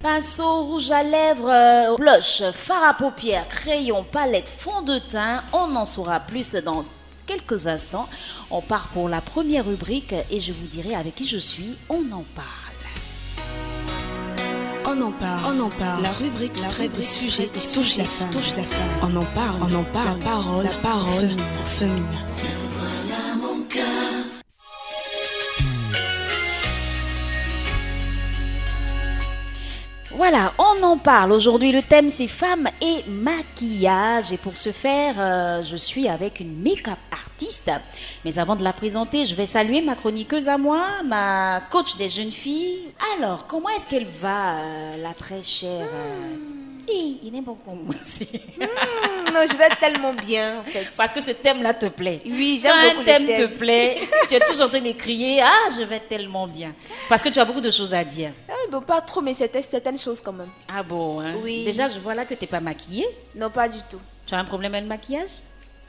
Pinceau, rouge à lèvres, blush, fard à paupières, crayon, palette, fond de teint, on en saura plus dans quelques instants. On part pour la première rubrique et je vous dirai avec qui je suis. On en parle. On en parle. La rubrique traite des sujets qui touchent la femme. On en parle. La parole féminin. Voilà, on en parle. Aujourd'hui, le thème, c'est femmes et maquillage. Et pour ce faire, je suis avec une make-up artiste. Mais avant de la présenter, je vais saluer ma chroniqueuse à moi, ma coach des jeunes filles. Alors, comment est-ce qu'elle va, la très chère il n'est pas commencé. Non, je vais tellement bien, en fait. Parce que ce thème-là te plaît. Oui, j'aime Quand beaucoup un thème le thème. te plaît, tu es toujours en train de crier « Ah, je vais tellement bien ». Parce que tu as beaucoup de choses à dire. Bon, pas trop, mais certaines choses quand même. Ah bon, hein? Oui. Déjà, je vois là que tu n'es pas maquillée. Non, pas du tout. Tu as un problème avec le maquillage?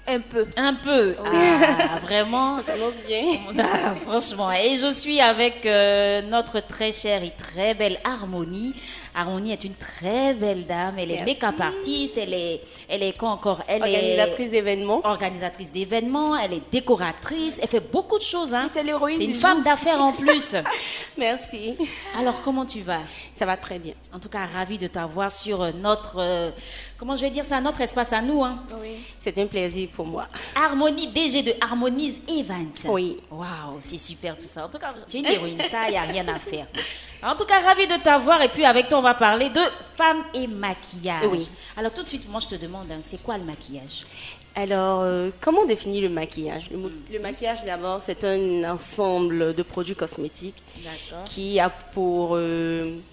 Un peu. Un peu. Ah, vraiment. Ça va bien. Ah, franchement. Et je suis avec notre très chère et très belle Harmonie. Harmonie est une très belle dame. Elle est Merci. make-up artiste. Elle est quoi encore? Elle Organisatrice d'événements. est organisatrice d'événements. Elle est décoratrice. Elle fait beaucoup de choses. Hein. Oui, c'est l'héroïne C'est une du femme jour. d'affaires en plus. Merci. Alors, comment tu vas? Ça va très bien. En tout cas, ravie de t'avoir sur notre, comment je vais dire ça, notre espace à nous. Hein. Oui. C'est un plaisir pour moi. Harmonie, DG de Harmonize Event. Oui. Waouh, c'est super tout ça. En tout cas, tu es une héroïne, ça, il n'y a rien à faire. En tout cas, ravie de t'avoir. Et puis, avec toi, on va parler de femmes et maquillage. Oui. Alors, tout de suite, moi, je te demande, hein, c'est quoi le maquillage? Alors, comment définir le maquillage? Le maquillage, d'abord, c'est un ensemble de produits cosmétiques D'accord. qui a pour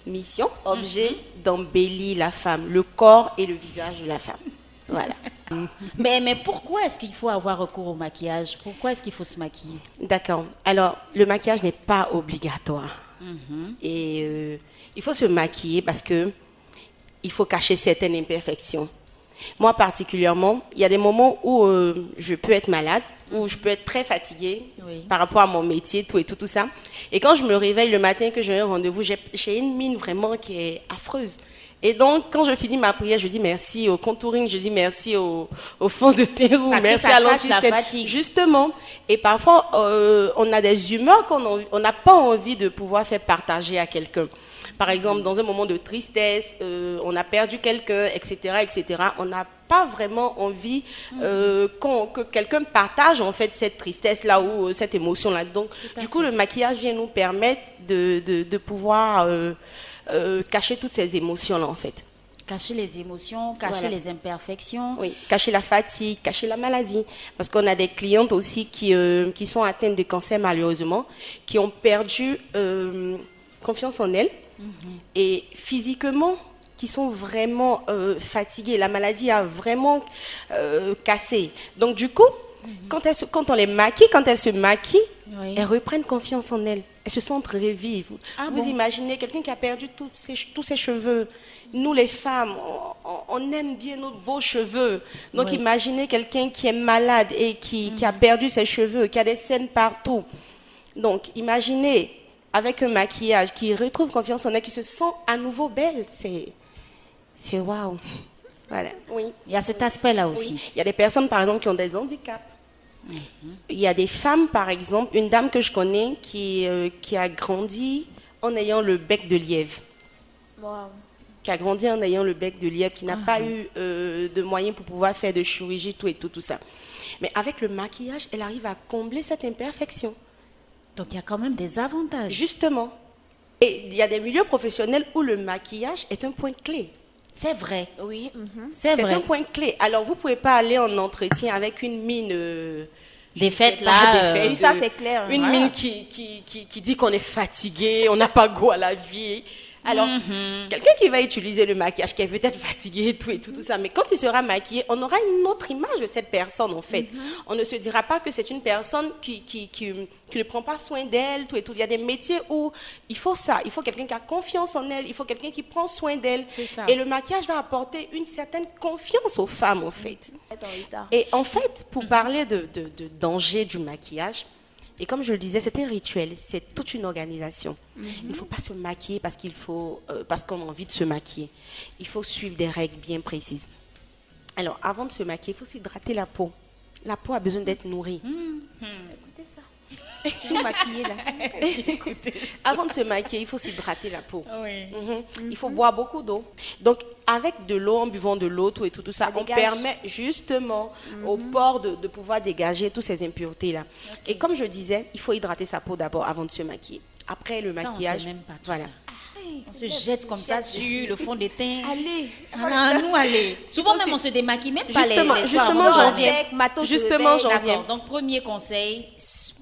mission, objet, d'embellir la femme, le corps et le visage de la femme. Voilà. Mais pourquoi est-ce qu'il faut avoir recours au maquillage? Pourquoi est-ce qu'il faut se maquiller? D'accord. Alors, le maquillage n'est pas obligatoire. Et il faut se maquiller parce que il faut cacher certaines imperfections. Moi, particulièrement, il y a des moments où je peux être malade, où je peux être très fatiguée Oui. par rapport à mon métier, tout ça. Et quand je me réveille le matin, que j'ai un rendez-vous, j'ai une mine vraiment qui est affreuse. Et donc, quand je finis ma prière, je dis merci au contouring, je dis merci au fond de terreau, Parce que merci ça à cache la l'anti-cède. fatigue. Justement. Et parfois, on a des humeurs on n'a pas envie de pouvoir faire partager à quelqu'un. Par exemple, dans un moment de tristesse, on a perdu quelqu'un, etc., on n'a pas vraiment envie que quelqu'un partage en fait cette tristesse-là ou cette émotion-là. Donc, du coup, le maquillage vient nous permettre de pouvoir cacher toutes ces émotions-là en fait. Cacher les émotions, cacher Voilà. les imperfections. Oui, cacher la fatigue, cacher la maladie. Parce qu'on a des clientes aussi qui sont atteintes de cancer malheureusement, qui ont perdu confiance en elles et physiquement qui sont vraiment fatiguées. La maladie a vraiment cassé. Donc du coup, quand on les maquille, quand elles se maquillent, Oui. elles reprennent confiance en elles. Elles se sentent revivre. Ah Vous bon? imaginez quelqu'un qui a perdu tous ses cheveux. Nous, les femmes, on aime bien nos beaux cheveux. Donc, Oui. imaginez quelqu'un qui est malade et qui a perdu ses cheveux, qui a des scènes partout. Donc, imaginez, avec un maquillage, qui retrouve confiance en elle, qui se sent à nouveau belle. C'est waouh. Voilà. Oui. Il y a cet aspect-là Oui. aussi. Il y a des personnes, par exemple, qui ont des handicaps. Il y a des femmes, par exemple, une dame que je connais qui a grandi en ayant le bec de lièvre. Wow. Qui a grandi en ayant le bec de lièvre, qui n'a pas eu de moyens pour pouvoir faire de chirurgie, tout ça. Mais avec le maquillage, elle arrive à combler cette imperfection. Donc, il y a quand même des avantages. Justement. Et il y a des milieux professionnels où le maquillage est un point clé. C'est vrai. Oui. C'est C'est vrai. un point clé. Alors, vous ne pouvez pas aller en entretien avec une mine... Des fêtes, pas, là, des fêtes, oui, ça, c'est clair. Une Voilà. mine qui dit qu'on est fatigué, on n'a pas goût à la vie. Alors, quelqu'un qui va utiliser le maquillage, qui est peut-être fatigué tout ça, mais quand il sera maquillé, on aura une autre image de cette personne, en fait. On ne se dira pas que c'est une personne qui ne prend pas soin d'elle, Il y a des métiers où il faut ça. Il faut quelqu'un qui a confiance en elle, il faut quelqu'un qui prend soin d'elle. C'est ça. Et le maquillage va apporter une certaine confiance aux femmes, en fait. Être en retard. Et en fait, pour parler de danger du maquillage, Et comme je le disais, c'est un rituel, c'est toute une organisation. Il ne faut pas se maquiller parce qu'on a envie de se maquiller. Il faut suivre des règles bien précises. Alors, avant de se maquiller, il faut s'hydrater la peau. La peau a besoin d'être nourrie. Écoutez ça. Vous maquillez là. Avant de se maquiller, il faut s'hydrater la peau. Oui. Il faut boire beaucoup d'eau. Donc, avec de l'eau, en buvant de l'eau, tout ça, Ça on dégage. permet justement aux pores de pouvoir dégager toutes ces impuretés-là. Et comme je disais, il faut hydrater sa peau d'abord avant de se maquiller. Après le Ça, on maquillage, sait même pas tout voilà. ça. On se jette comme ça sur le fond des teints. Allez. Voilà, nous, allez. Souvent même, on se démaquille, même pas Justement, les soirs, justement, on j'en dort viens. avec. Matos se Justement, réveille. j'en D'accord. viens. Donc, premier conseil,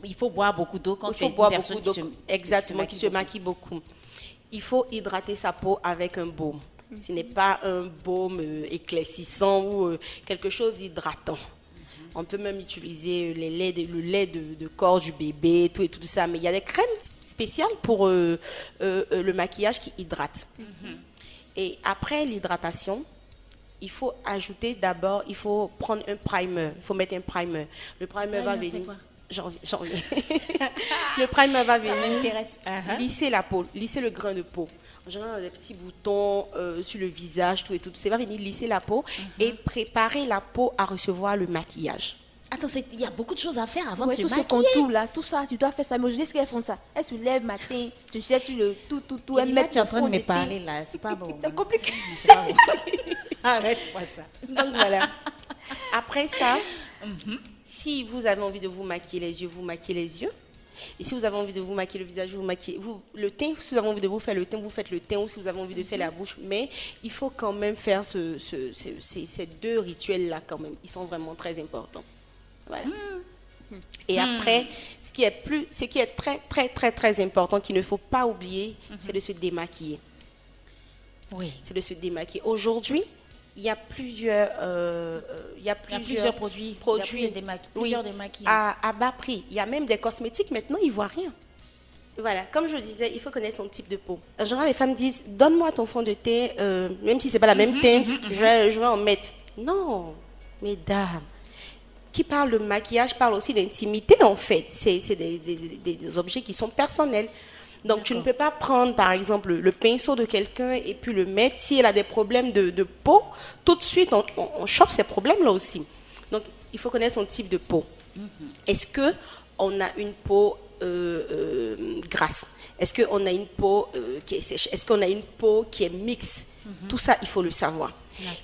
il faut boire beaucoup d'eau quand Il tu faut es une boire personne beaucoup d'eau. Exactement, qui se beaucoup. maquille beaucoup. Il faut hydrater sa peau avec un baume. Ce n'est pas un baume éclaircissant ou quelque chose d'hydratant. On peut même utiliser le lait de corps du bébé, tout ça. Mais il y a des crèmes spéciales pour le maquillage qui hydratent. Et après l'hydratation, il faut ajouter d'abord, il faut prendre un primer. Il faut mettre un primer. Le primer va Primer, c'est venir. quoi? J'en viens. Le primer va venir m'intéresse. lisser la peau, lisser le grain de peau. En général, des petits boutons sur le visage, tout. Ça va venir lisser la peau et préparer la peau à recevoir le maquillage. Attends, il y a beaucoup de choses à faire avant Ouais, de tout se ce maquiller. contour là, tout ça, tu dois faire ça. Mais aujourd'hui, ce qu'elles font ça, elles se lèvent matin, se jettent sur le tout, elles Là, mettent tu es en le train fond de me de teint. parler là, c'est pas bon. C'est compliqué. C'est pas bon. Arrête-moi ça. Donc voilà. Après ça, si vous avez envie de vous maquiller les yeux, vous maquillez les yeux. Et si vous avez envie de vous maquiller le visage, vous maquillez. Le teint, si vous avez envie de vous faire le teint, vous faites le teint. Ou si vous avez envie de faire la bouche. Mais il faut quand même faire ces deux rituels-là quand même. Ils sont vraiment très importants. Voilà. Et après, ce qui est très, très, très, très important, qu'il ne faut pas oublier, c'est de se démaquiller. Oui. C'est de se démaquiller. Aujourd'hui, il y a plusieurs, Il y a plusieurs produits. produits. Il y a plusieurs démaquillants. à bas prix. Il y a même des cosmétiques maintenant, ils ne voient rien. Voilà, comme je le disais, il faut connaître son type de peau. En général, les femmes disent, donne-moi ton fond de teint, même si ce n'est pas la même teinte, je vais en mettre. Non, mesdames, qui parle de maquillage parle aussi d'intimité en fait. C'est des objets qui sont personnels. Donc, tu ne peux pas prendre, par exemple, le pinceau de quelqu'un et puis le mettre. Si elle a des problèmes de peau, tout de suite, on chope ces problèmes-là aussi. Donc, il faut connaître son type de peau. Est-ce qu'on a une peau grasse? Est-ce qu'on a une peau qui est sèche? Est-ce qu'on a une peau qui est mixte? Tout ça, il faut le savoir.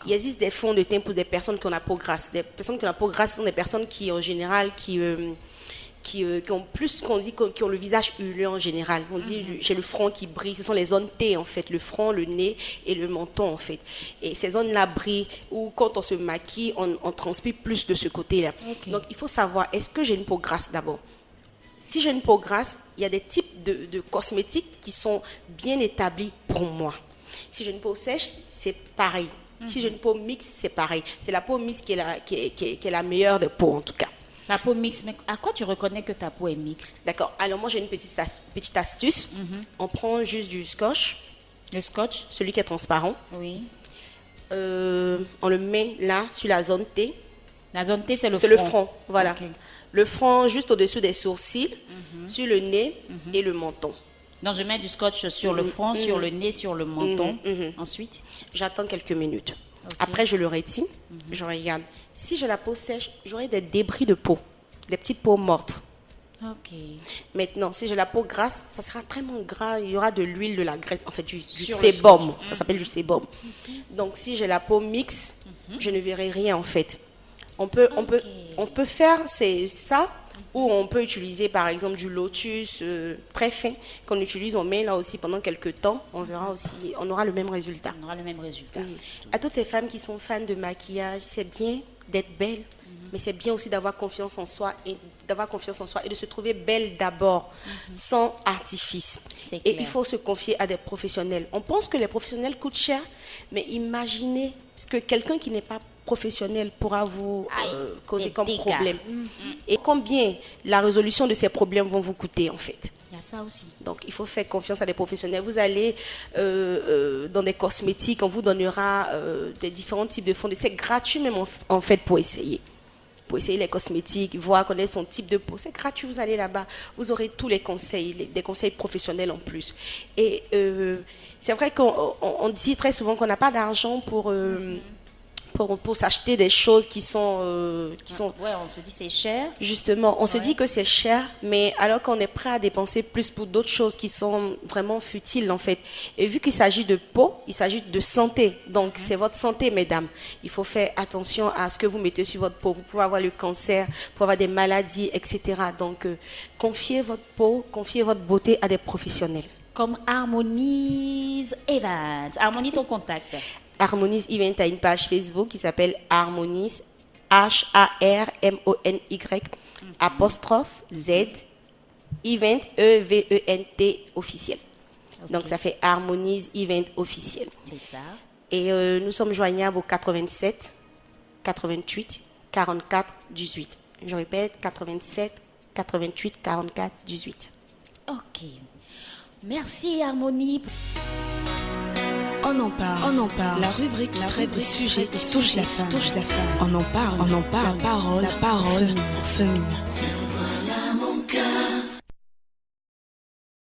Il existe des fonds de teint pour des personnes qui ont la peau grasse. Des personnes qui ont la peau grasse sont des personnes qui, en général, qui ont plus, qui ont le visage huileux en général. On dit, j'ai le front qui brille. Ce sont les zones T, en fait. Le front, le nez et le menton, en fait. Et ces zones-là brillent, ou quand on se maquille, on transpire plus de ce côté-là. Okay. Donc, il faut savoir, est-ce que j'ai une peau grasse d'abord? Si j'ai une peau grasse, il y a des types de cosmétiques qui sont bien établis pour moi. Si j'ai une peau sèche, c'est pareil. Si j'ai une peau mixte, c'est pareil. C'est la peau mixte qui est la meilleure des peaux, en tout cas. La peau mixte, mais à quoi tu reconnais que ta peau est mixte? D'accord. Alors, moi, j'ai une petite astuce. On prend juste du scotch, Le scotch? celui qui est transparent. Oui. On le met là, sur la zone T. La zone T, c'est le front. C'est le front, voilà. Ok. Le front juste au-dessus des sourcils, sur le nez et le menton. Donc, je mets du scotch sur le front, sur le nez, sur le menton. Ensuite? J'attends quelques minutes. Après, je le retire. Je regarde. Si j'ai la peau sèche, j'aurai des débris de peau, des petites peaux mortes. Ok. Maintenant, si j'ai la peau grasse, ça sera vraiment gras. Il y aura de l'huile, de la graisse, en fait, du Sur le sébum. Ça s'appelle du sébum. Donc, si j'ai la peau mixte, je ne verrai rien, en fait. On peut faire ça, ou on peut utiliser, par exemple, du lotus très fin qu'on utilise. On met là aussi pendant quelques temps. On verra aussi, on aura le même résultat. On aura le même résultat. À toutes ces femmes qui sont fans de maquillage, c'est bien d'être belle, mais c'est bien aussi d'avoir confiance en soi et de se trouver belle d'abord, sans artifice. C'est Et clair. il faut se confier à des professionnels. On pense que les professionnels coûtent cher, mais imaginez ce que quelqu'un qui n'est pas professionnel pourra vous causer des comme dégâts. problème. Et combien la résolution de ces problèmes vont vous coûter en fait. Il y a ça aussi. Donc, il faut faire confiance à des professionnels. Vous allez dans des cosmétiques, on vous donnera des différents types de fonds. C'est gratuit même en fait pour essayer. pour essayer les cosmétiques, voir connaître son type de peau. C'est gratuit, vous allez là-bas, vous aurez tous les conseils, des conseils professionnels en plus. Et c'est vrai qu'on dit très souvent qu'on n'a pas d'argent pour s'acheter des choses qui sont... Ouais, on se dit c'est cher. Justement, on se dit que c'est cher, mais alors qu'on est prêt à dépenser plus pour d'autres choses qui sont vraiment futiles en fait. Et vu qu'il s'agit de peau, il s'agit de santé. Donc, c'est votre santé, mesdames. Il faut faire attention à ce que vous mettez sur votre peau. Vous pouvez avoir le cancer, vous pouvez avoir des maladies, etc. Donc, confiez votre peau, confiez votre beauté à des professionnels. Comme Harmonies Evans. Harmonie, ton contact. Harmonies Event a une page Facebook qui s'appelle Harmonies, HARMONY, apostrophe Z, Event, EVENT officiel. Okay. Donc ça fait Harmonies Event officiel. C'est ça. Et nous sommes joignables au 87 88 44 18. Je répète, 87 88 44 18. Ok. Merci Harmonie. On en parle. La rubrique traite des sujets qui touchent la femme. On en parle. La parole féminine.